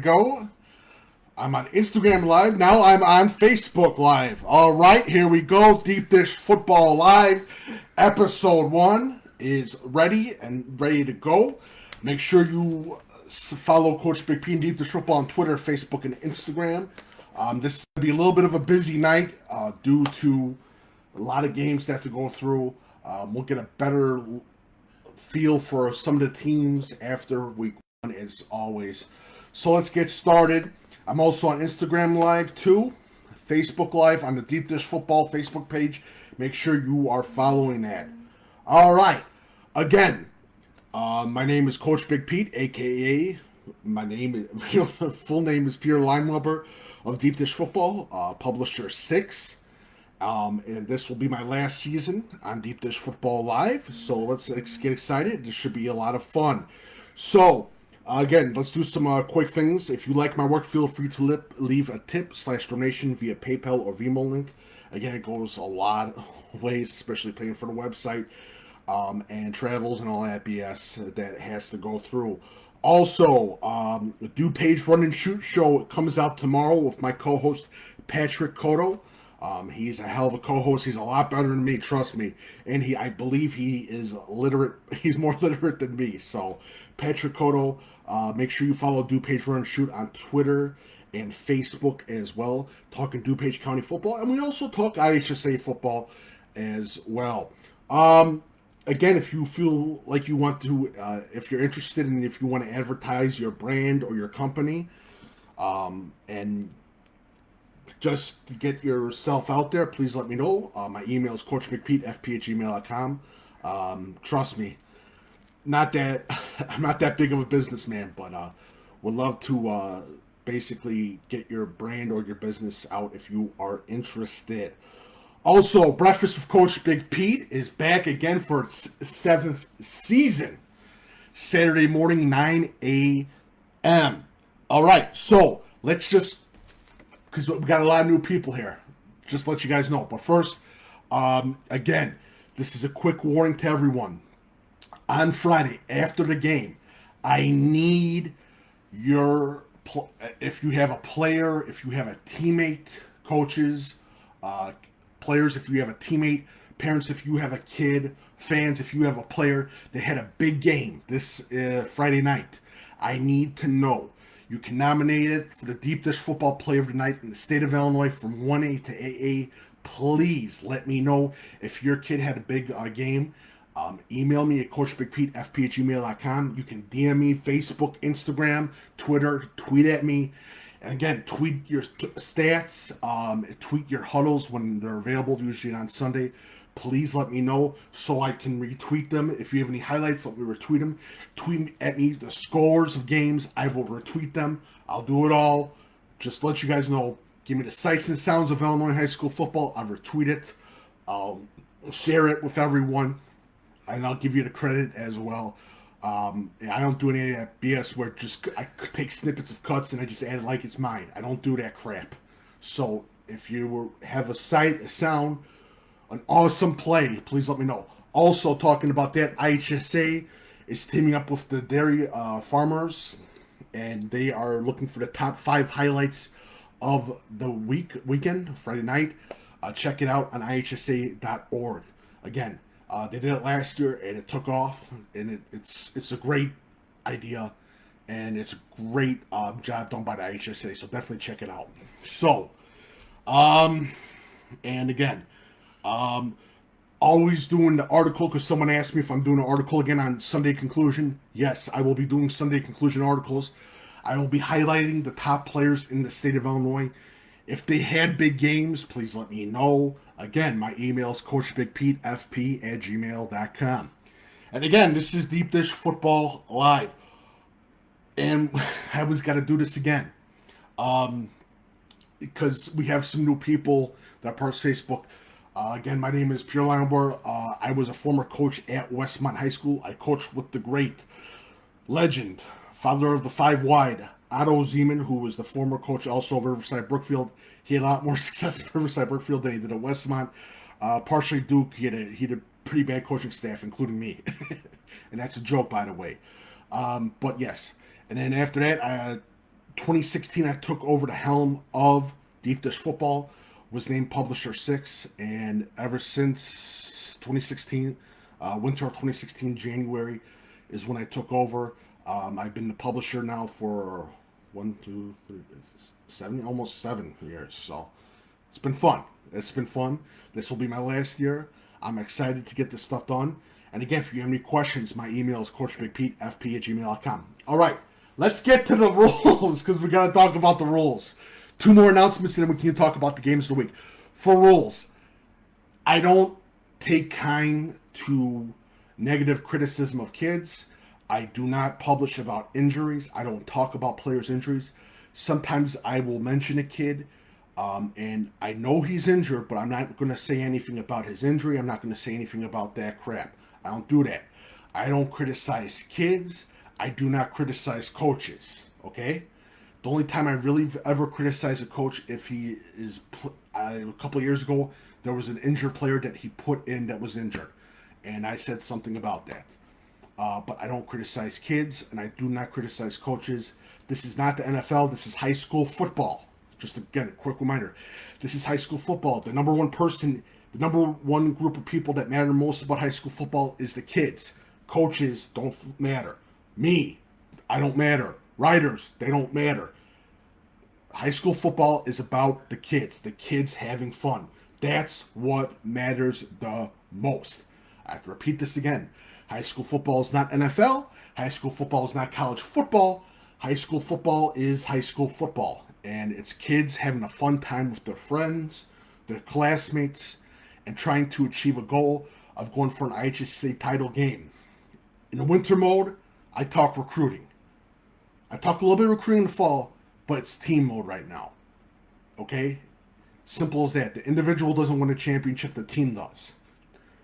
we go. I'm on Instagram Live. Now I'm on Facebook Live. All right, here we go. Deep Dish Football Live. Episode 1 is ready to go. Make sure you follow Coach Big P and Deep Dish Football on Twitter, Facebook, and Instagram. This is going to be a little bit of a busy night due to a lot of games to have to go through. We'll get a better feel for some of the teams after week 1, as always. So let's get started. I'm also on Instagram Live too, Facebook Live on the Deep Dish Football Facebook page. Make sure you are following that. All right. Again, my name is Coach Big Pete, aka the full name is Peter Lineweber of Deep Dish Football, publisher 6. And this will be my last season on Deep Dish Football Live. So let's get excited. This should be a lot of fun. So, again, let's do some quick things. If you like my work, feel free to leave a tip/donation via PayPal or Venmo link. Again, it goes a lot of ways, especially paying for the website and travels and all that BS that has to go through. Also, the DuPage Run and Shoot show comes out tomorrow with my co-host, Patrick Codo. He's a hell of a co-host. He's a lot better than me, trust me. And I believe he is literate. He's more literate than me. So, Patrick Codo, make sure you follow DuPage Run and Shoot on Twitter and Facebook as well. Talking DuPage County football. And we also talk IHSA football as well. Again, if you feel like you want to, if you're interested and if you want to advertise your brand or your company, and just to get yourself out there, please let me know. My email is coachmcpete@fp@gmail.com. Trust me, I'm not that big of a businessman, but would love to basically get your brand or your business out if you are interested. Also, Breakfast with Coach Big Pete is back again for its 7th season. Saturday morning, 9 a.m. All right, so let's just, because we got a lot of new people here, just let you guys know. But first, again, this is a quick warning to everyone. On Friday, after the game, I need your, if you have a player, if you have a teammate, coaches, players, if you have a teammate, parents, if you have a kid, fans, if you have a player that had a big game this Friday night, I need to know. You can nominate it for the Deep Dish Football Player of the Night in the state of Illinois from 1A to AA. Please let me know if your kid had a big game. Email me at coachbigpete@fp@gmail.com. You can DM me, Facebook, Instagram, Twitter, tweet at me. And again, tweet your stats, tweet your huddles when they're available, usually on Sunday. Please let me know so I can retweet them. If you have any highlights, let me retweet them. Tweet at me the scores of games. I will retweet them. I'll do it all. Just let you guys know. Give me the sights and sounds of Illinois high school football. I'll retweet it. I'll share it with everyone. And I'll give you the credit as well. I don't do any of that BS where I take snippets of cuts and I just add it like it's mine. I don't do that crap. So if you have a sight, a sound, an awesome play, please let me know. Also, talking about that, IHSA is teaming up with the dairy farmers, and they are looking for the top 5 highlights of the weekend, Friday night. Check it out on IHSA.org. Again, they did it last year, and it took off, and it's a great idea, and it's a great job done by the IHSA, so definitely check it out. So, and again, always doing the article, because someone asked me if I'm doing an article again on Sunday Conclusion. Yes, I will be doing Sunday Conclusion articles. I will be highlighting the top players in the state of Illinois. If they had big games, please let me know. Again, my email is coachbigpete@fp@gmail.com. And again, this is Deep Dish Football Live. And I was got to do this again. Because we have some new people that are part of Facebook. Again, my name is Pierre Lineweber. I was a former coach at Westmont High School. I coached with the great legend, father of the 5 wide, Otto Zeman, who was the former coach also of Riverside Brookfield. He had a lot more success at Riverside Brookfield than he did at Westmont. Partially Duke, he had a pretty bad coaching staff, including me. And that's a joke, by the way. But yes. And then after that, I 2016, I took over the helm of Deep Dish Football, was named Publisher 6, and ever since 2016, winter of 2016, January, is when I took over. I've been the publisher now for almost 7 years, so it's been fun. It's been fun. This will be my last year. I'm excited to get this stuff done. And again, if you have any questions, my email is coachbigpetefp@gmail.com. All right, let's get to the rules because we got to talk about the rules. 2 more announcements and then we can talk about the games of the week. For rules, I don't take kind to negative criticism of kids. I do not publish about injuries. I don't talk about players' injuries. Sometimes I will mention a kid, and I know he's injured, but I'm not going to say anything about his injury. I'm not going to say anything about that crap. I don't do that. I don't criticize kids. I do not criticize coaches, okay? The only time I really ever criticize a coach if he is... a couple of years ago, there was an injured player that he put in that was injured, and I said something about that. But I don't criticize kids, and I do not criticize coaches. This is not the NFL. This is high school football. Just again, a quick reminder. This is high school football. The number one group of people that matter most about high school football is the kids. Coaches don't matter. Me, I don't matter. Writers, they don't matter. High school football is about the kids having fun. That's what matters the most. I have to repeat this again. High school football is not NFL. High school football is not college football. High school football is high school football. And it's kids having a fun time with their friends, their classmates, and trying to achieve a goal of going for an IHSA title game. In the winter mode, I talk recruiting. I talk a little bit of recruiting in the fall, but it's team mode right now. Okay? Simple as that. The individual doesn't win a championship, the team does.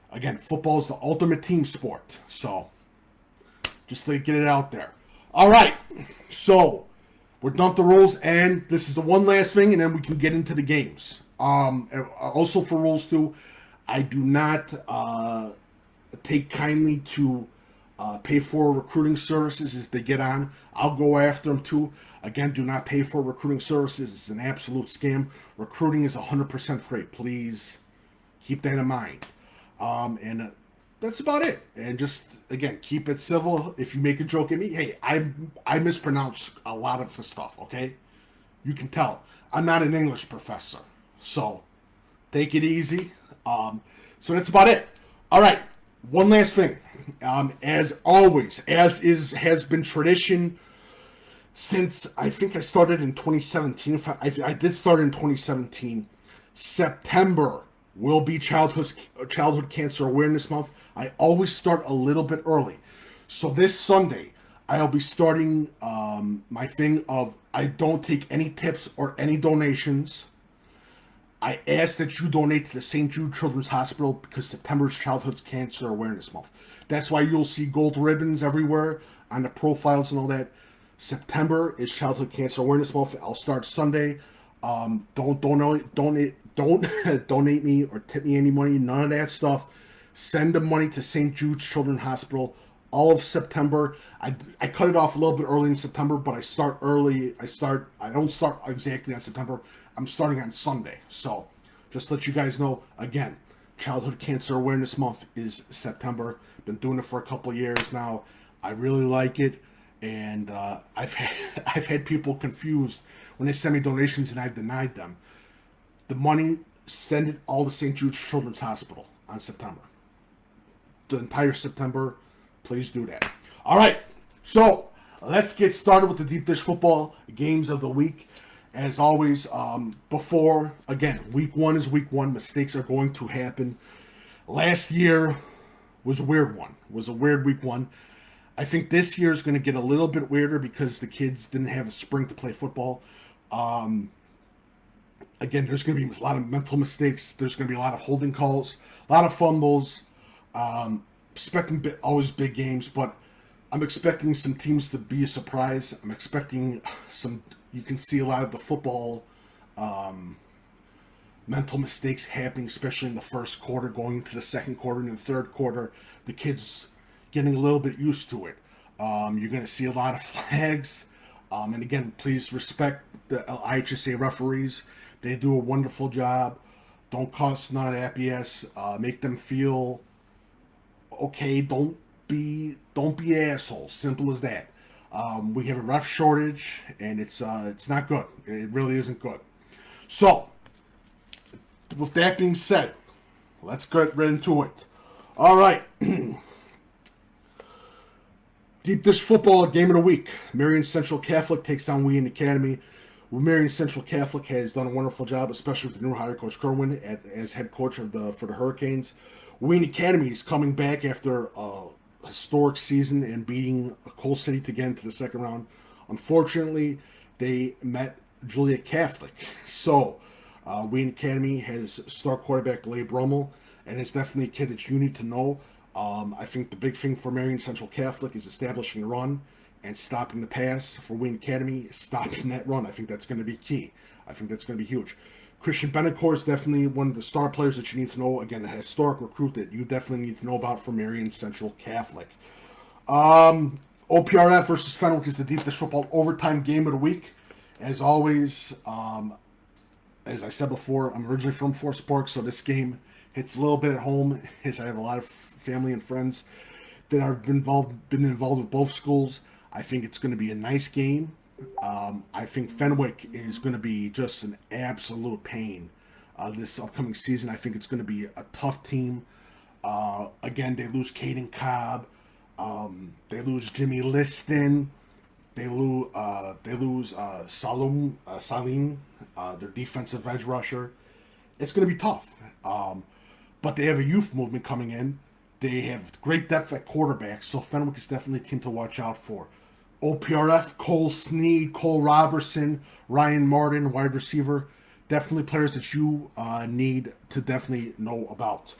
Again, football is the ultimate team sport. So, just to get it out there. All right. So, we're done with the rules, and this is the one last thing, and then we can get into the games. Also for rules, too, I do not take kindly to pay for recruiting services as they get on. I'll go after them, too. Again, do not pay for recruiting services. It's an absolute scam. Recruiting is 100% free. Please keep that in mind. And that's about it. And just, again, keep it civil. If you make a joke at me, hey, I mispronounce a lot of the stuff, okay? You can tell. I'm not an English professor. So, take it easy. So that's about it. All right. One last thing. As always, has been tradition since I think I started in 2017. I did start in 2017. September will be Childhood Cancer Awareness Month. I always start a little bit early. So this Sunday, I'll be starting my thing of I don't take any tips or any donations. I ask that you donate to the St. Jude Children's Hospital because September is Childhood Cancer Awareness Month. That's why you'll see gold ribbons everywhere on the profiles and all that. September is Childhood Cancer Awareness Month. I'll start Sunday. Don't donate me or tip me any money. None of that stuff. Send the money to St. Jude's Children's Hospital. All of September. I cut it off a little bit early in September, but I start early. I don't start exactly on September. I'm starting on Sunday. So just to let you guys know, again, Childhood Cancer Awareness Month is September. Been doing it for a couple of years now. I really like it. And I've had people confused when they send me donations and I've denied them. The money, send it all to St. Jude's Children's Hospital on September. The entire September, please do that. All right, so let's get started with the Deep Dish Football games of the week. As always, before, again, week one is week one. Mistakes are going to happen. Last year was a weird one. Was a weird week one. I think this year is going to get a little bit weirder because the kids didn't have a spring to play football. Again, there's going to be a lot of mental mistakes. There's going to be a lot of holding calls, a lot of fumbles. Expecting always big games, but I'm expecting some teams to be a surprise. I'm expecting you can see a lot of the football mental mistakes happening, especially in the first quarter, going into the second quarter and the third quarter. The kids getting a little bit used to it. You're going to see a lot of flags. And again, please respect the IHSA referees. They do a wonderful job. Don't cuss, not happy ass. Make them feel okay. Don't be assholes. Simple as that. We have a ref shortage, and it's not good. It really isn't good. So, with that being said, let's get right into it. All right. Deep Dish Football Game of the Week. Marion Central Catholic takes on Wheaton Academy. Well, Marion Central Catholic has done a wonderful job, especially with the new hire coach Kerwin as head coach for the Hurricanes. Wheaton Academy is coming back after a historic season and beating Coal City to get into the second round. Unfortunately, they met Joliet Catholic. So, Wheaton Academy has star quarterback Blake Brummel, and it's definitely a kid that you need to know. I think the big thing for Marion Central Catholic is establishing the run and stopping the pass. For Wheaton Academy, stopping that run. I think that's going to be key. I think that's going to be huge. Christian Benacore is definitely one of the star players that you need to know. Again, a historic recruit that you definitely need to know about for Marion Central Catholic. OPRF versus Fenwick is the Deep Dish Football Overtime Game of the Week. As always, as I said before, I'm originally from Forest Park, so this game hits a little bit at home, as I have a lot of family and friends that have been involved with both schools. I think it's going to be a nice game. I think Fenwick is going to be just an absolute pain this upcoming season. I think it's going to be a tough team. Again, they lose Caden Cobb. They lose Jimmy Liston. They lose Salim, their defensive edge rusher. It's going to be tough. But they have a youth movement coming in. They have great depth at quarterback, so Fenwick is definitely a team to watch out for. OPRF, Cole Sneed, Cole Robertson, Ryan Martin, wide receiver. Definitely players that you need to definitely know about.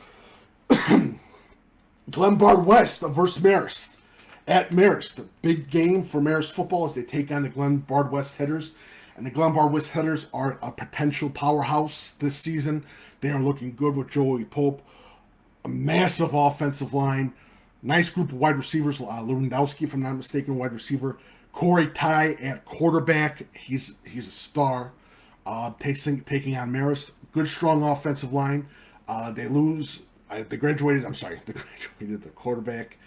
Glenbard West versus Marist. At Marist, the big game for Marist football is they take on the Glenbard West Hitters. And the Glenbard West Hitters are a potential powerhouse this season. They are looking good with Joey Pope. A massive offensive line. Nice group of wide receivers. Lewandowski, if I'm not mistaken, wide receiver. Corey Ty at quarterback. He's a star. Taking on Marist. Good, strong offensive line. They graduated the quarterback.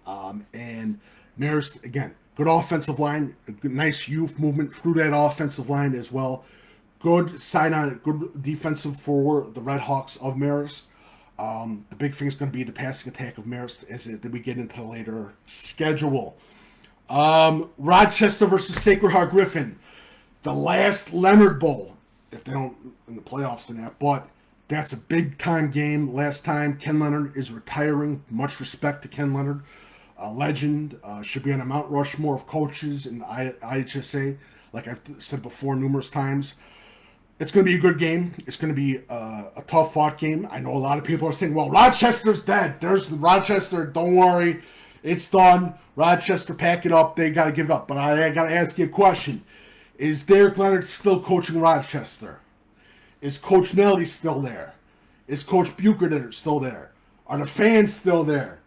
And Marist, again, good offensive line. Good, nice youth movement through that offensive line as well. Good good defensive for the Red Hawks of Marist. The big thing is going to be the passing attack of Marist as we get into the later schedule. Rochester versus Sacred Heart Griffin. The last Leonard Bowl, if they don't in the playoffs and that, but that's a big time game. Last time Ken Leonard is retiring. Much respect to Ken Leonard. A legend. Should be on a Mount Rushmore of coaches in the IHSA, like I've said before numerous times. It's going to be a good game. It's going to be a tough-fought game. I know a lot of people are saying, well, Rochester's dead. There's Rochester. Don't worry. It's done. Rochester, pack it up. They got to give it up. But I got to ask you a question. Is Derek Leonard still coaching Rochester? Is Coach Nelly still there? Is Coach Bucher still there? Are the fans still there?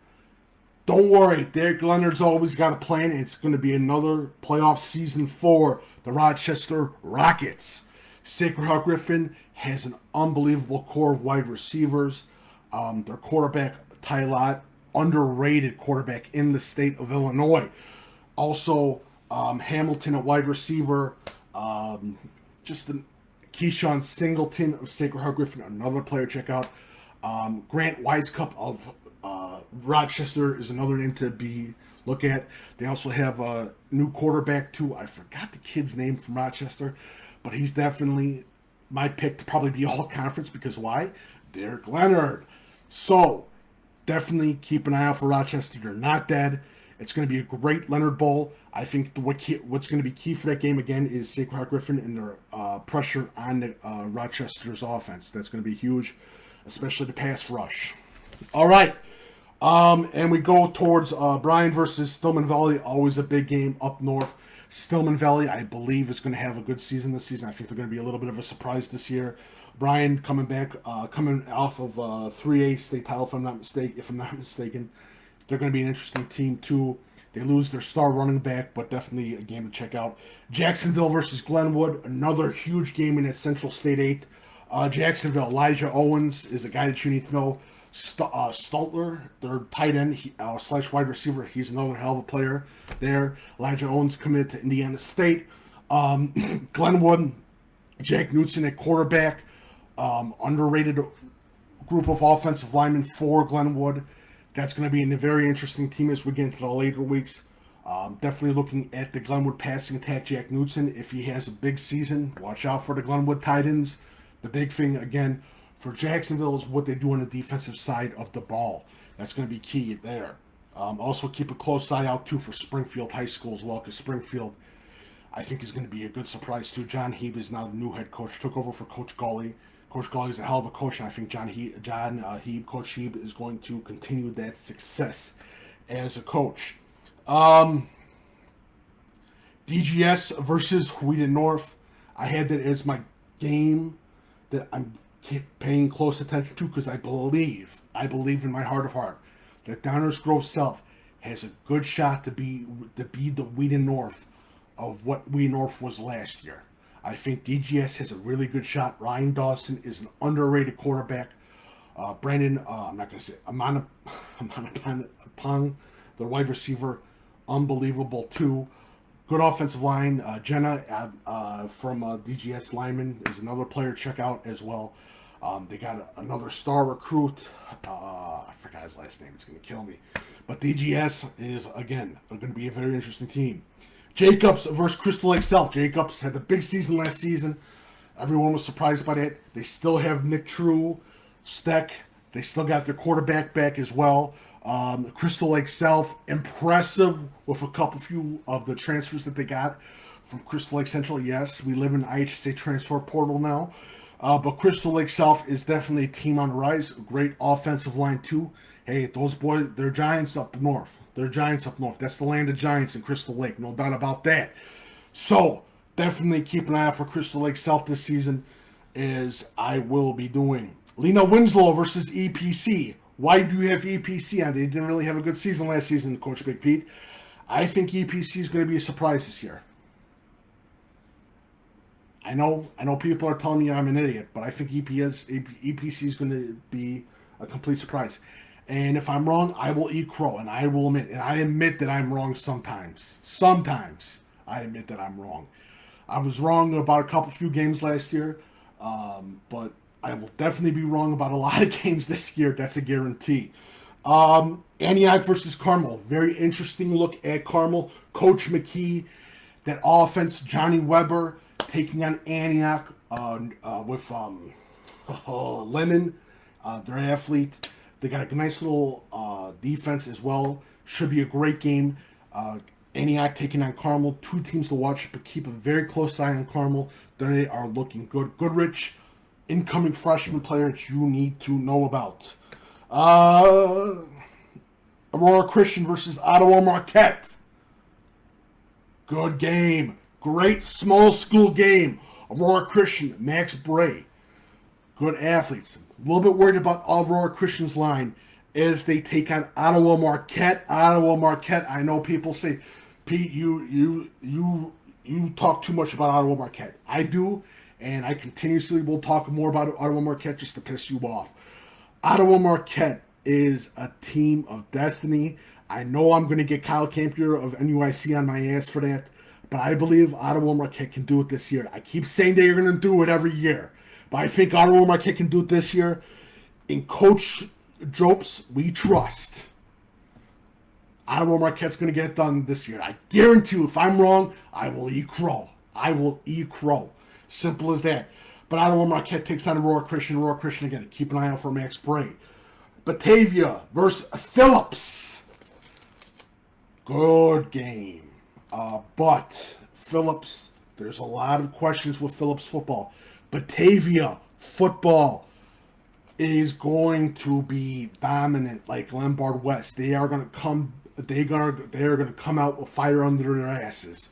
Don't worry. Derek Leonard's always got a plan. It's going to be another playoff season for the Rochester Rockets. Sacred Heart Griffin has an unbelievable core of wide receivers. Their quarterback, Ty Lott, underrated quarterback in the state of Illinois. Also, Hamilton at wide receiver. Keyshawn Singleton of Sacred Heart Griffin, another player to check out. Grant Wisecup of Rochester is another name to look at. They also have a new quarterback too. I forgot the kid's name from Rochester. But he's definitely my pick to probably be all conference because why? Derek Leonard. So, definitely keep an eye out for Rochester. They're not dead. It's going to be a great Leonard Bowl. I think what's going to be key for that game, again, is Sacred Heart Griffin and their pressure on the, Rochester's offense. That's going to be huge, especially the pass rush. All right. And we go towards Bryan versus Stillman Valley. Always a big game up north. Stillman Valley, I believe, is going to have a good season this season. I think they're going to be a little bit of a surprise this year. Bryan coming off of 3A state title, if I'm not mistaken. They're going to be an interesting team too. They lose their star running back, but definitely a game to check out. Jacksonville versus Glenwood, another huge game in at Central State 8. Jacksonville, Elijah Owens is a guy that you need to know. Stultler, their tight end slash wide receiver, he's another hell of a player there. Elijah Owens committed to Indiana State. Glenwood, Jack Knudsen at quarterback. Underrated group of offensive linemen for Glenwood. That's going to be a very interesting team as we get into the later weeks. Definitely looking at the Glenwood passing attack. Jack Knudsen, if he has a big season, watch out for the Glenwood Titans. The big thing, again, for Jacksonville is what they do on the defensive side of the ball. That's going to be key there. Also, keep a close eye out, too, for Springfield High School as well, because Springfield, I think, is going to be a good surprise, too. John Hebe is now the new head coach, took over for Coach Gawley. Coach Gawley is a hell of a coach, and I think Coach Hebe is going to continue that success as a coach. DGS versus Wheaton North. I had that as my game that I'm paying close attention to because I believe in my heart of heart that Downers Grove South has a good shot to be the Wheaton North of what Wheaton North was last year. I think DGS has a really good shot. Ryan Dawson is an underrated quarterback. Brandon, I'm not going to say, Amana Pong, the wide receiver, unbelievable too. Good offensive line. Jenna from DGS lineman is another player to check out as well. They got another star recruit. I forgot his last name. It's going to kill me. But DGS is, again, going to be a very interesting team. Jacobs versus Crystal Lake South. Jacobs had the big season last season. Everyone was surprised by that. They still have Nick True, Steck. They still got their quarterback back as well. Crystal Lake South, impressive with a few of the transfers that they got from Crystal Lake Central. Yes, we live in the IHSA transfer portal now. But Crystal Lake South is definitely a team on the rise. Great offensive line, too. Hey, those boys, they're giants up north. That's the land of giants in Crystal Lake. No doubt about that. So, definitely keep an eye out for Crystal Lake South this season, as I will be doing. Lena Winslow versus EPC. Why do you have EPC on? They didn't really have a good season last season, Coach Big Pete. I think EPC is going to be a surprise this year. I know people are telling me I'm an idiot, but I think EPC is going to be a complete surprise. And if I'm wrong, I will eat crow, and I will admit, and I admit that I'm wrong sometimes. Sometimes I admit that I'm wrong. I was wrong about a few games last year, but I will definitely be wrong about a lot of games this year. That's a guarantee. Antioch versus Carmel. Very interesting look at Carmel. Coach McKee, that offense, Johnny Weber taking on Antioch with Lemon, their athlete. They got a nice little defense as well. Should be a great game. Antioch taking on Carmel. Two teams to watch, but keep a very close eye on Carmel. They are looking good. Goodrich, incoming freshman player that you need to know about. Aurora Christian versus Ottawa Marquette. Good game. Great small school game. Aurora Christian, Max Bray. Good athletes. A little bit worried about Aurora Christian's line as they take on Ottawa Marquette. Ottawa Marquette. I know people say, Pete, you talk too much about Ottawa Marquette. I do, and I continuously will talk more about Ottawa Marquette just to piss you off. Ottawa Marquette is a team of destiny. I know I'm going to get Kyle Campier of NUIC on my ass for that, but I believe Ottawa Marquette can do it this year. I keep saying they're going to do it every year, but I think Ottawa Marquette can do it this year. In Coach Jopes, we trust. Ottawa Marquette's going to get it done this year. I guarantee you, if I'm wrong, I will eat crow. I will eat crow. Simple as that. But Ottawa Marquette takes on Aurora Christian. Aurora Christian, again, keep an eye out for Max Bray. Batavia versus Phillips. Good game. But Phillips, there's a lot of questions with Phillips football. Batavia football is going to be dominant like Lombard West. They are going to come out with fire under their asses.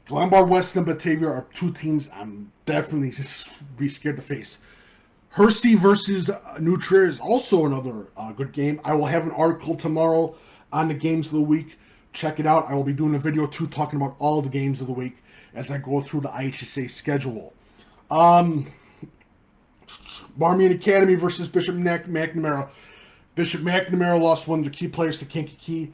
Lombard West and Batavia are two teams I'm definitely just be scared to face. Hersey versus New Trier is also another good game. I will have an article tomorrow on the games of the week Check it out. I will be doing a video too talking about all the games of the week as I go through the IHSA schedule. Marmion Academy versus Bishop McNamara. Bishop McNamara lost one of their key players to Kankakee.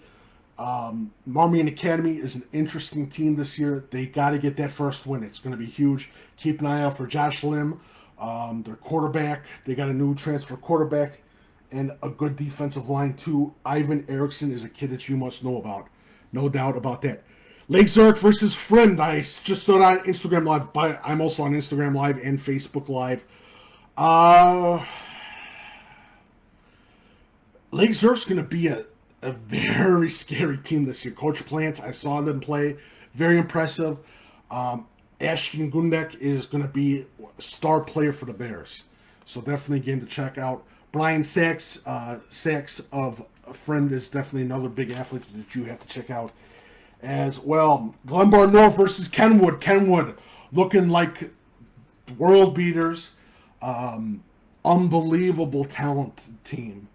Marmion Academy is an interesting team this year. They got to get that first win. It's going to be huge. Keep an eye out for Josh Lim, their quarterback. They got a new transfer quarterback and a good defensive line too. Ivan Erickson is a kid that you must know about. No doubt about that. Lake Zurich versus Friend. I just saw that on Instagram Live. I'm also on Instagram Live and Facebook Live. Lake Zurich's going to be a very scary team this year. Coach Plants, I saw them play. Very impressive. Ashton Gundek is going to be a star player for the Bears. So definitely a game to check out. Brian Sachs of Friend is definitely another big athlete that you have to check out as well. Glenbar North versus Kenwood. Kenwood looking like world beaters. Unbelievable talent team.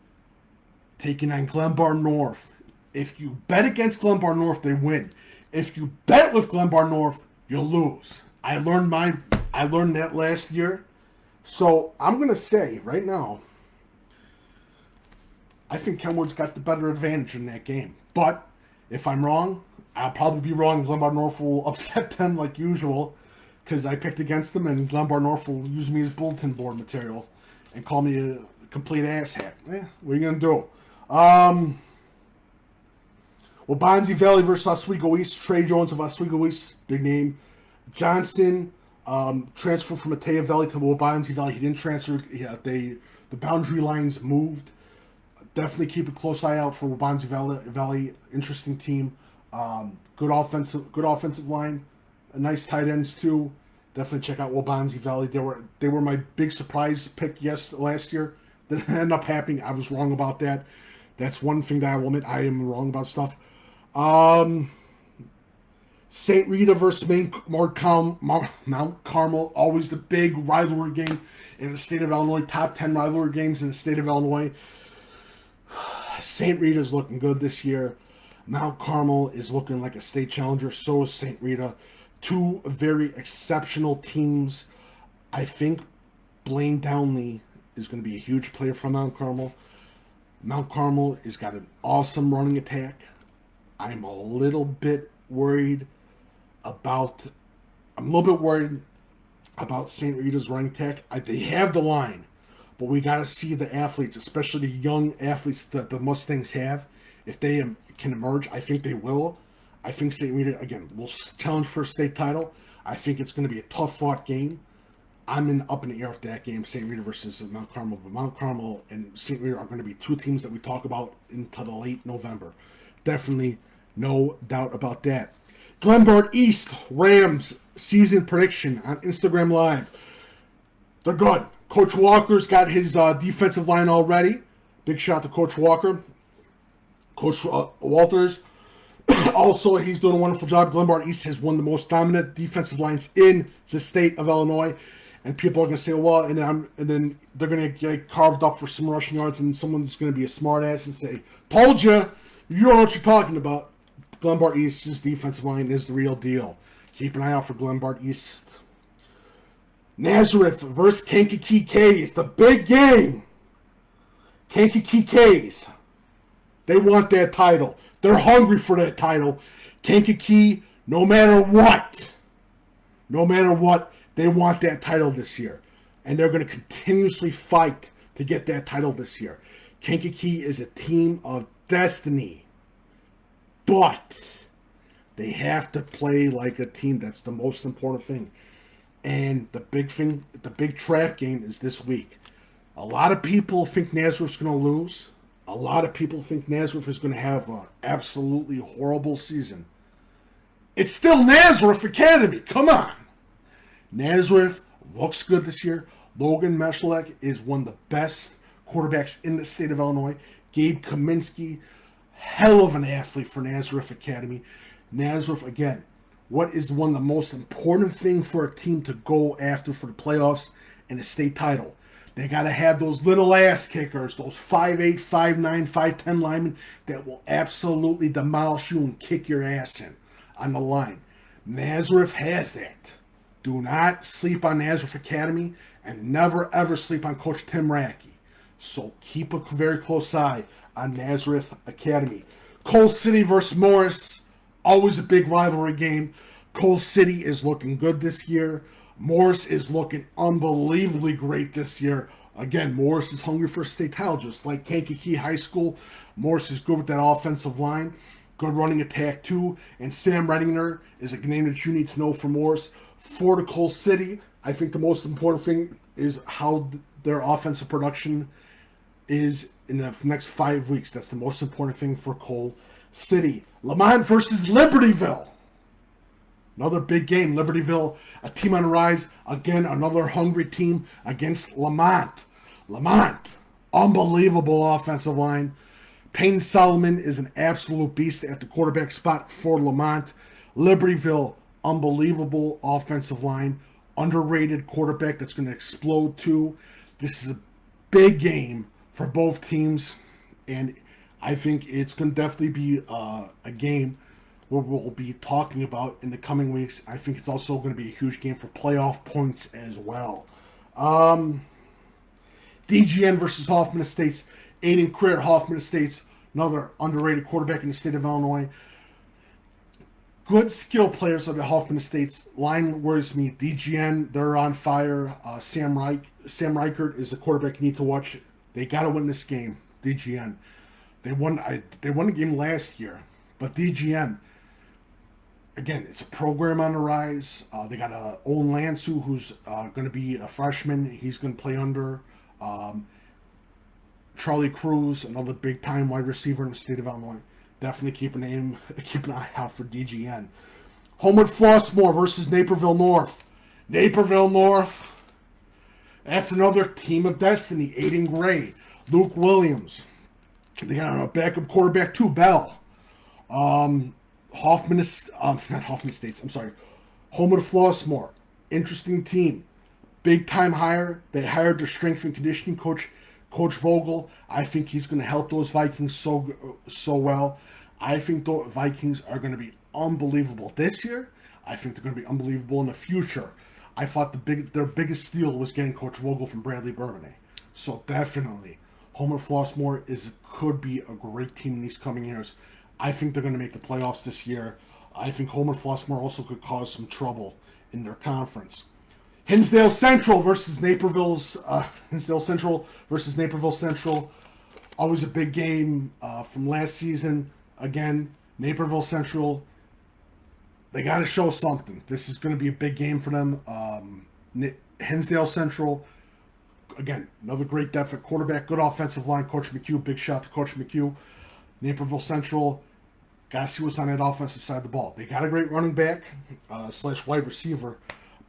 Taking on Glenbar North. If you bet against Glenbar North, they win. If you bet with Glenbar North, you'll lose. I learned that last year. So I'm going to say right now, I think Kenwood's got the better advantage in that game. But if I'm wrong, I'll probably be wrong. Glenbar North will upset them like usual because I picked against them, and Glenbar North will use me as bulletin board material and call me a complete asshat. What are you going to do? Waubonsie Valley versus Oswego East. Trey Jones of Oswego East, big name. Johnson, transferred from Matea Valley to Waubonsie Valley. He didn't transfer. Yeah, the boundary lines moved. Definitely keep a close eye out for Waubonsie Valley. Interesting team. Good offensive line. Nice tight ends too. Definitely check out Waubonsie Valley. They were my big surprise pick last year. That ended up happening. I was wrong about that. That's one thing that I will admit. I am wrong about stuff. St. Rita versus Mount Carmel. Always the big rivalry game in the state of Illinois. Top 10 rivalry games in the state of Illinois. St. Rita is looking good this year. Mount Carmel is looking like a state challenger. So is St. Rita. Two very exceptional teams. I think Blaine Downley is going to be a huge player for Mount Carmel. Mount Carmel has got an awesome running attack. I'm a little bit worried about St. Rita's running attack. They have the line, but we got to see the athletes, especially the young athletes that the Mustangs have. If they can emerge, I think they will. I think St. Rita, again, will challenge for a state title. I think it's going to be a tough-fought game. I'm up in the air with that game, St. Rita versus Mount Carmel. But Mount Carmel and St. Rita are going to be two teams that we talk about into the late November. Definitely, no doubt about that. Glenbard East Rams season prediction on Instagram Live. They're good. Coach Walker's got his defensive line all ready. Big shout to Coach Walker. Coach Walters. Also, he's doing a wonderful job. Glenbard East has one of the most dominant defensive lines in the state of Illinois. And people are going to say, well, and then they're going to get carved up for some rushing yards, and someone's going to be a smart ass and say, told you, you don't know what you're talking about. Glenbard East's defensive line is the real deal. Keep an eye out for Glenbard East. Nazareth versus Kankakee K's, the big game. Kankakee K's, they want that title. They're hungry for that title. Kankakee, no matter what, they want that title this year. And they're going to continuously fight to get that title this year. Kankakee is a team of destiny. But they have to play like a team. That's the most important thing. And the big trap game is this week. A lot of people think Nazareth's going to lose. A lot of people think Nazareth is going to have an absolutely horrible season. It's still Nazareth Academy. Come on. Nazareth looks good this year. Logan Meshlek is one of the best quarterbacks in the state of Illinois. Gabe Kaminsky, hell of an athlete for Nazareth Academy. Nazareth, again, what is one of the most important thing for a team to go after for the playoffs and the state title? They got to have those little ass kickers, those 5'8", 5'9", 5'10" linemen that will absolutely demolish you and kick your ass in on the line. Nazareth has that. Do not sleep on Nazareth Academy, and never ever sleep on Coach Tim Rackey. So keep a very close eye on Nazareth Academy. Coal City versus Morris, always a big rivalry game. Coal City is looking good this year. Morris is looking unbelievably great this year. Again, Morris is hungry for a state title, just like Kankakee High School. Morris is good with that offensive line. Good running attack, too. And Sam Redinger is a name that you need to know for Morris. For the Coal City, I think the most important thing is how their offensive production is in the next 5 weeks. That's the most important thing for Coal City. Lamont versus Libertyville. Another big game. Libertyville, a team on the rise. Again, another hungry team against Lamont. Lamont, unbelievable offensive line. Payne Solomon is an absolute beast at the quarterback spot for Lamont. Libertyville, unbelievable offensive line. Underrated quarterback that's going to explode too. This is a big game for both teams, and I think it's going to definitely be a game where we'll be talking about in the coming weeks. I think it's also going to be a huge game for playoff points as well. DGN versus Hoffman Estates. Aiden Creer, Hoffman Estates, another underrated quarterback in the state of Illinois. Good skill players of the Hoffman Estates. Line worries me. DGN, they're on fire. Sam Reichert is a quarterback you need to watch. They got to win this game. DGN. They won the game last year, but DGN, again, it's a program on the rise. They got Owen Lansu, who's going to be a freshman. He's going to play under Charlie Cruz, another big-time wide receiver in the state of Illinois. Definitely keep an eye out for DGN. Homewood Flossmoor versus Naperville North. Naperville North, that's another team of destiny. Aiden Gray, Luke Williams. They got a backup quarterback too, Bell. Homewood Flossmoor, interesting team. Big-time hire. They hired their strength and conditioning coach, Coach Vogel. I think he's going to help those Vikings so well. I think the Vikings are going to be unbelievable this year. I think they're going to be unbelievable in the future. I thought their biggest steal was getting Coach Vogel from Bradley Bourbonnais. So definitely, Homewood Flossmoor could be a great team in these coming years. I think they're going to make the playoffs this year. I think Homewood Flossmoor also could cause some trouble in their conference. Hinsdale Central versus Naperville Central. Always a big game from last season. Again, Naperville Central, they got to show something. This is going to be a big game for them. Hinsdale Central, again, another great depth at quarterback, good offensive line. Coach McHugh, big shout to Coach McHugh. Naperville Central, got to see what's on that offensive side of the ball. They got a great running back / wide receiver,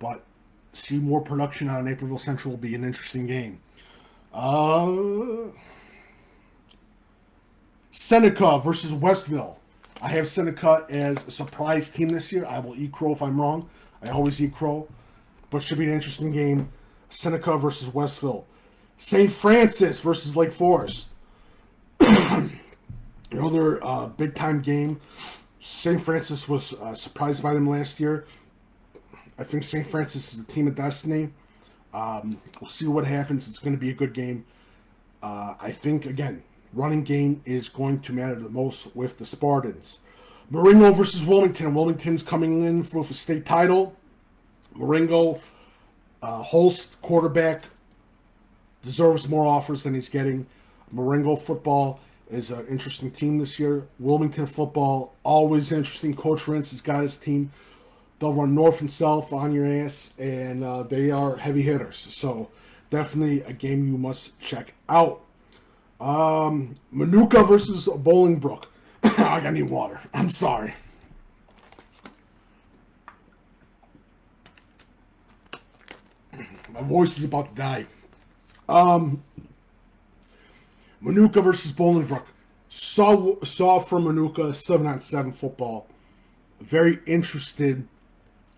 but see more production out of Naperville Central will be an interesting game. Seneca versus Westville. I have Seneca as a surprise team this year. I will eat crow if I'm wrong. I always eat crow. But it should be an interesting game. Seneca versus Westville. St. Francis versus Lake Forest. Another big-time game. St. Francis was surprised by them last year. I think St. Francis is a team of destiny. We'll see what happens. It's going to be a good game. I think, again, running game is going to matter the most with the Spartans. Marengo versus Wilmington. Wilmington's coming in for a state title. Marengo, Holst, quarterback, deserves more offers than he's getting. Marengo football is an interesting team this year. Wilmington football, always interesting. Coach Rentz has got his team. They'll run north and south on your ass, and they are heavy hitters. So definitely a game you must check out. Manuka versus Bolingbrook. I need water. I'm sorry. My voice is about to die. Manuka versus Bolingbrook. Saw from Manuka 7-on-7 football. Very interested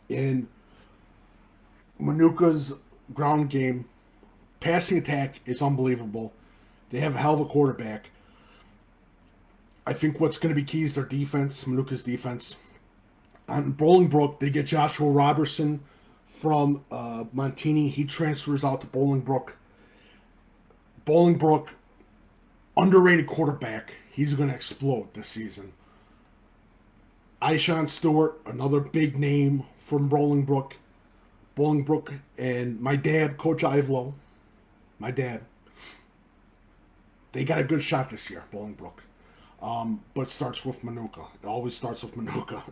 in Manuka's ground game. passing attack is unbelievable. They have a hell of a quarterback. I think what's going to be key is their defense, Manuka's defense. On Bolingbrook, they get Joshua Robertson from Montini. He transfers out to Bolingbrook. Bolingbrook, underrated quarterback. He's going to explode this season. Ishan Stewart, another big name from Bolingbrook. Bolingbrook, and my dad, Coach Ivelo, my dad, they got a good shot this year, Bolingbrook. But it starts with Manuka. It always starts with Manuka.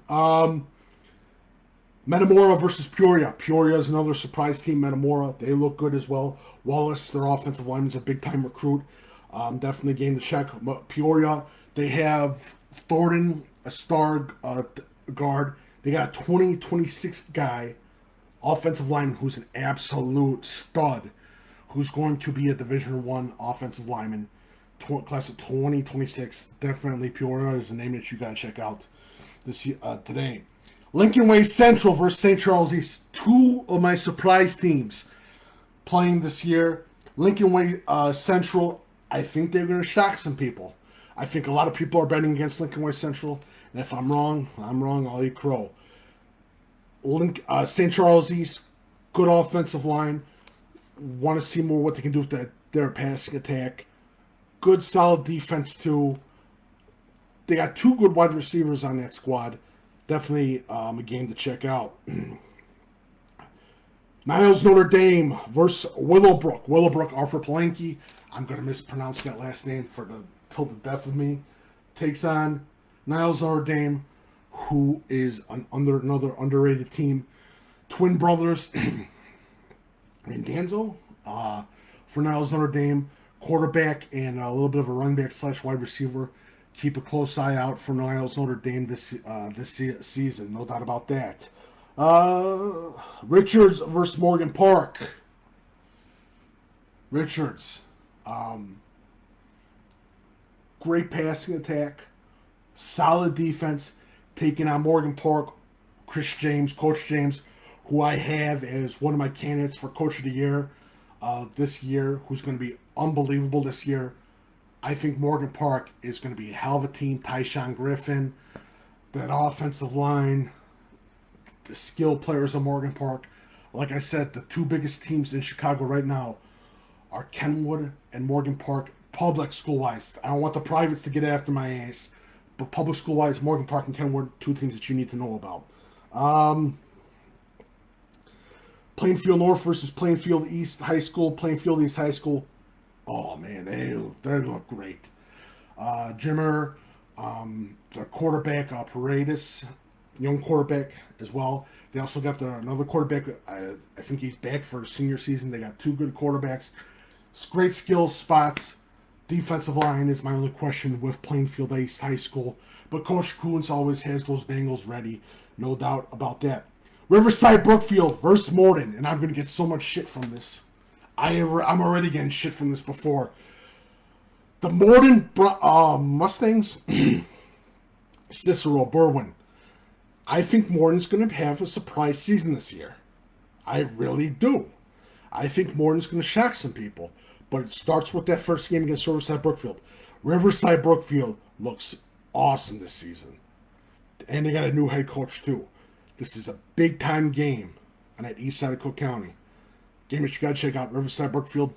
Metamora versus Peoria. Peoria is another surprise team. Metamora, they look good as well. Wallace, their offensive lineman's a big-time recruit. Definitely game to check. Peoria, they have Thornton, a star guard. They got a 2026 guy, offensive lineman, who's an absolute stud, who's going to be a Division I offensive lineman. Class of 2026. Definitely Peoria is the name that you got to check out this today. Lincoln Way Central versus St. Charles East. Two of my surprise teams playing this year. Lincoln Way Central, I think they're going to shock some people. I think a lot of people are betting against Lincoln Way Central. And if I'm wrong, I'll eat crow. St. Charles East, good offensive line. Want to see more what they can do with their passing attack. Good, solid defense, too. They got two good wide receivers on that squad. Definitely a game to check out. Niles Notre Dame versus Willowbrook. Willowbrook, Arthur Palenke. I'm going to mispronounce that last name till the death of me. Takes on Niles Notre Dame, who is another underrated team. Twin brothers. And Danzo for Niles Notre Dame. Quarterback and a little bit of a running back / wide receiver. Keep a close eye out for Niles Notre Dame this season. No doubt about that. Richards versus Morgan Park. Richards. Great passing attack. Solid defense. Taking on Morgan Park. Coach James, who I have as one of my candidates for Coach of the Year this year, who's going to be unbelievable this year. I think Morgan Park is going to be a hell of a team. Tyshawn Griffin, that offensive line, the skilled players of Morgan Park. Like I said, the two biggest teams in Chicago right now are Kenwood and Morgan Park, public school-wise. I don't want the privates to get after my ass, but public school-wise, Morgan Park and Kenwood, two teams that you need to know about. Plainfield North versus Plainfield East High School. Plainfield East High School. Oh, man, they look great. Jimmer, the quarterback, Paredes, young quarterback as well. They also got another quarterback. I think he's back for his senior season. They got two good quarterbacks. Great skills, spots. Defensive line is my only question with Plainfield East High School. But Coach Kuntz always has those Bengals ready. No doubt about that. Riverside Brookfield versus Morden. And I'm going to get so much shit from this. I'm already getting shit from this before. The Morden Mustangs, Cicero, Berwyn. I think Morden's going to have a surprise season this year. I really do. I think Morden's going to shock some people. But it starts with that first game against Riverside Brookfield. Riverside Brookfield looks awesome this season. And they got a new head coach, too. This is a big-time game on that east side of Cook County. Game that you got to check out. Riverside Brookfield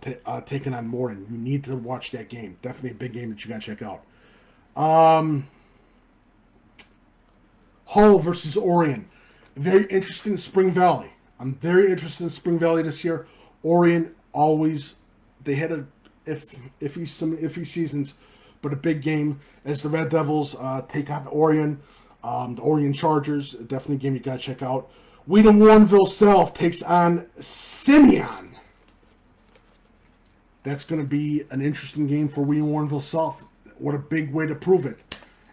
taking on Morden. You need to watch that game. Definitely a big game that you got to check out. Hull versus Orion. Very interested in Spring Valley. I'm very interested in Spring Valley this year. Orion always, they had a iffy seasons, but a big game as the Red Devils take on Orion. The Orion Chargers, definitely a game you got to check out. Wheaton Warrenville South takes on Simeon. That's going to be an interesting game for Wheaton Warrenville South. What a big way to prove it.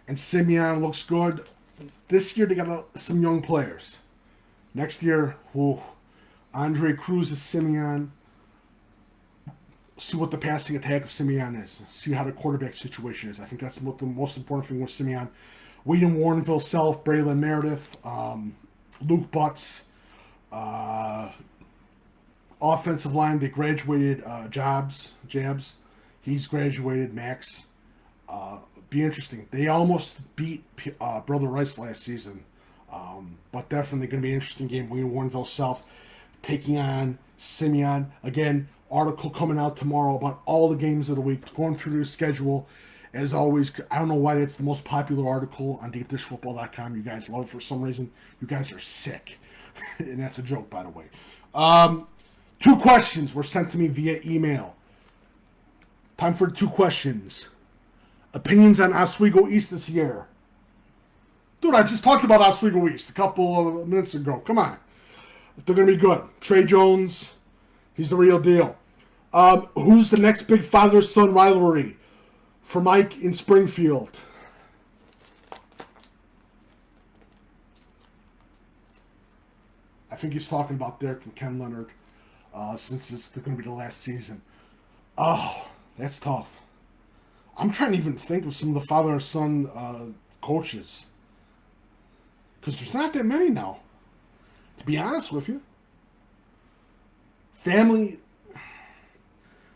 And Simeon looks good. This year they got some young players. Next year, Andre Cruz is Simeon. See what the passing attack of Simeon is. See how the quarterback situation is. I think that's the most important thing with Simeon. Wheaton Warrenville South, Braylon Meredith, Luke Butts, offensive line, they graduated Jabs. He's graduated. Max. Be interesting. They almost beat Brother Rice last season. But definitely going to be an interesting game. We in Warrenville South taking on Simeon. Again, article coming out tomorrow about all the games of the week, going through the schedule. As always, I don't know why it's the most popular article on deepdishfootball.com. You guys love it for some reason. You guys are sick. And that's a joke, by the way. 2 questions were sent to me via email. Time for 2 questions. Opinions on Oswego East this year. Dude, I just talked about Oswego East a couple of minutes ago. Come on. They're going to be good. Trey Jones, he's the real deal. Who's the next big father-son rivalry for Mike in Springfield? I think he's talking about Derek and Ken Leonard, since it's going to be the last season. Oh, that's tough. I'm trying to even think of some of the father and son coaches. Because there's not that many now. To be honest with you. Family.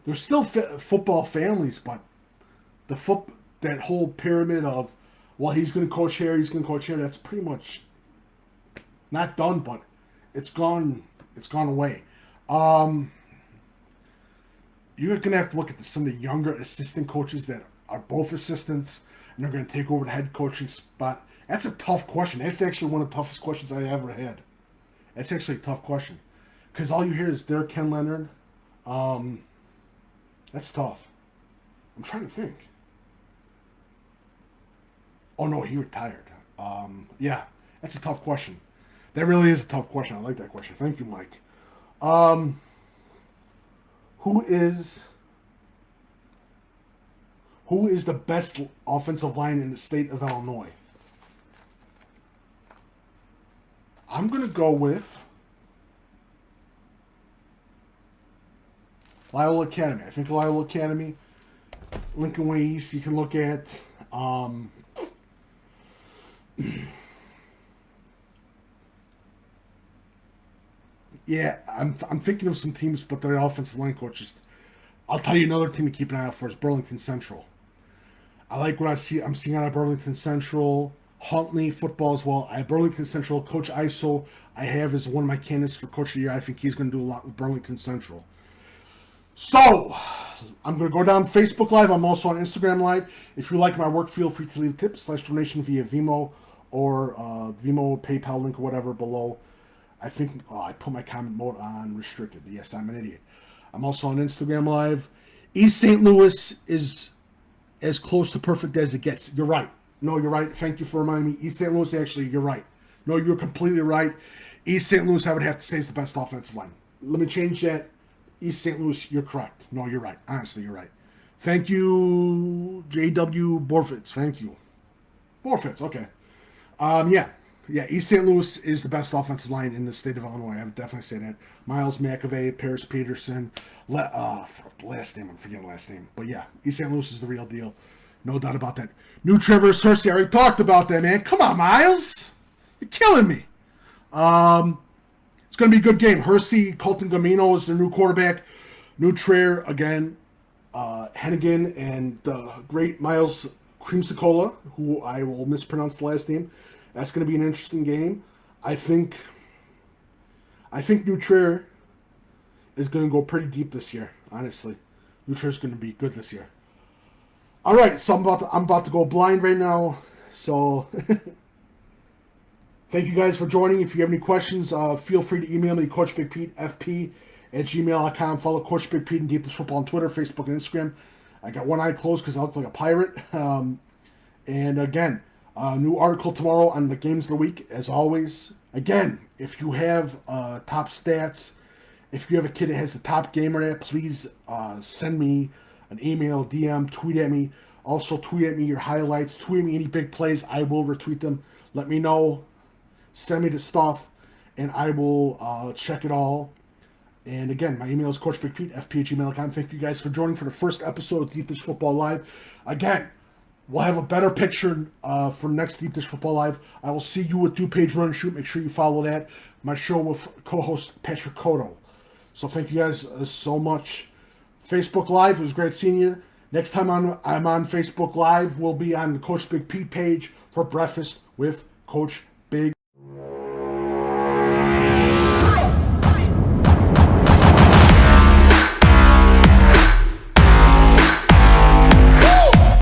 There's still football families, but that whole pyramid of, well, he's going to coach here, that's pretty much not done, but it's gone away. You're going to have to look at some of the younger assistant coaches that are both assistants, and they're going to take over the head coaching spot. That's a tough question. That's actually one of the toughest questions I ever had. That's actually a tough question. Because all you hear is Derek Ken Leonard. That's tough. I'm trying to think. Oh, no, he retired. Yeah, that's a tough question. That really is a tough question. I like that question. Thank you, Mike. Who is the best offensive line in the state of Illinois? I'm going to go with Loyola Academy. I think Loyola Academy, Lincoln Way East, you can look at. Yeah, I'm thinking of some teams, but their offensive line coaches. I'll tell you another team to keep an eye out for is Burlington Central. I like what I'm seeing out of Burlington Central. Huntley football as well. I have Burlington Central. Coach ISO I have as one of my candidates for Coach of the Year. I think he's going to do a lot with Burlington Central. So, I'm going to go down Facebook Live. I'm also on Instagram Live. If you like my work, feel free to leave a tip / donation via Venmo or Venmo, PayPal link or whatever below. I think I put my comment mode on restricted. Yes, I'm an idiot. I'm also on Instagram Live. East St. Louis is as close to perfect as it gets. You're right. No, you're right. Thank you for reminding me. East St. Louis, actually, you're right. No, you're completely right. East St. Louis, I would have to say, is the best offensive line. Let me change that. East St. Louis, you're correct. No, you're right. Honestly, you're right. Thank you, J.W. Borfitz. Thank you. Borfitz, okay. Yeah, East St. Louis is the best offensive line in the state of Illinois. I would definitely say that. Miles McAvey, Paris Peterson. Last name, I'm forgetting the last name. But yeah, East St. Louis is the real deal. No doubt about that. New Trevor Cersei, I already talked about that, man. Come on, Miles. You're killing me. It's going to be a good game. Hersey, Colton Gamino is their new quarterback. New Trier, again, Hennigan, and the great Miles Creamsicola, who I will mispronounce the last name. That's going to be an interesting game. I think New Trier is going to go pretty deep this year, honestly. New Trier is going to be good this year. All right, so I'm about to go blind right now. So thank you guys for joining. If you have any questions, feel free to email me, CoachBigPeteFP@gmail.com. Follow Coach Big Pete and Deep Dish Football on Twitter, Facebook, and Instagram. I got one eye closed because I look like a pirate. And again, new article tomorrow on the games of the week, as always. Again, if you have top stats, if you have a kid that has the top gamer there, please send me an email, DM, tweet at me. Also, tweet at me your highlights. Tweet me any big plays. I will retweet them. Let me know. Send me the stuff, and I will check it all. And again, my email is CoachBigPeteFP@gmail.com. Thank you guys for joining for the first episode of Deep Dish Football Live. Again, we'll have a better picture for next Deep Dish Football Live. I will see you with DuPage Run and Shoot. Make sure you follow that. My show with co-host Patrick Codo. So thank you guys so much. Facebook Live, it was great seeing you. Next time I'm on Facebook Live, we'll be on the Coach Big P page for breakfast with Coach Big.